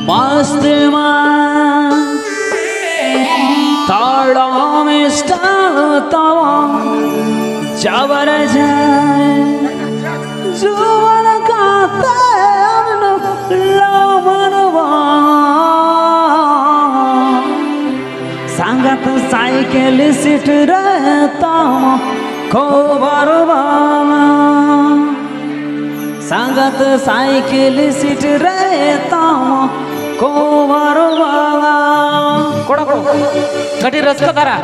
मस्त ताड़ा में स्टाता जबर जाए जुवन काते लामनवा संगत साइकिल सीट रहता को बरवा संगत साइकिल सीट रहता को बरवा कोड़ा कोड़ा कटी रस का तारा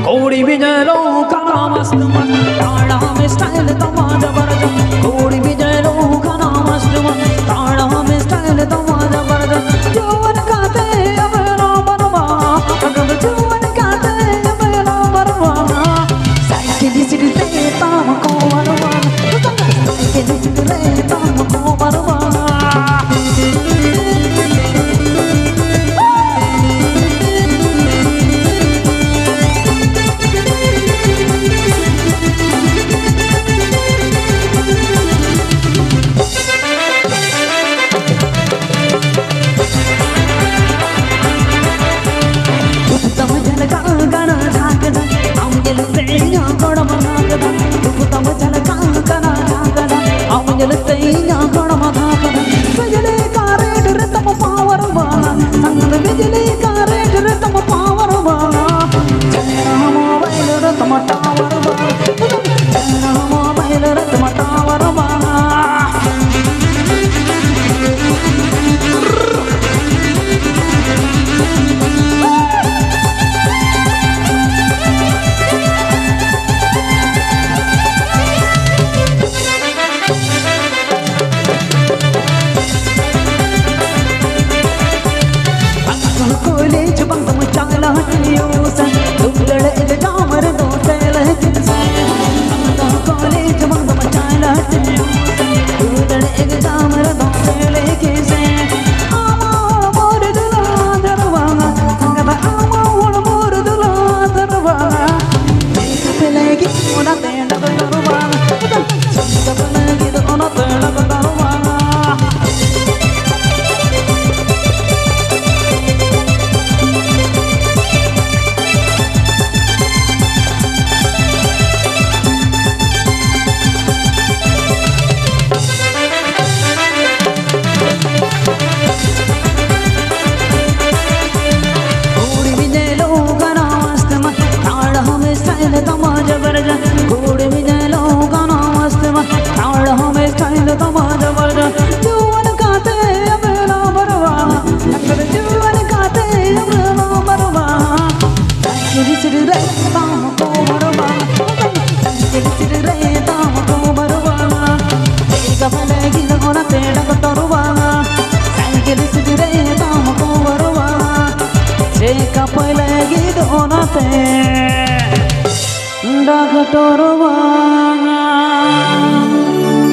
कोड़ी बिजलो काना मस्त मस्त ताड़ा में स्टाइल तमाजा बरजा कोड़ी बिजलो काना मस्त मस्त ताड़ा में स्टाइल तमाजा बरजा जवन काते अबला बरवा अगम जवन काते अबला बरवा साइकिल सीट रहता को बरवा साइकिल सीट रहता को Barwa Kapal lagi donate, dah ketorwa.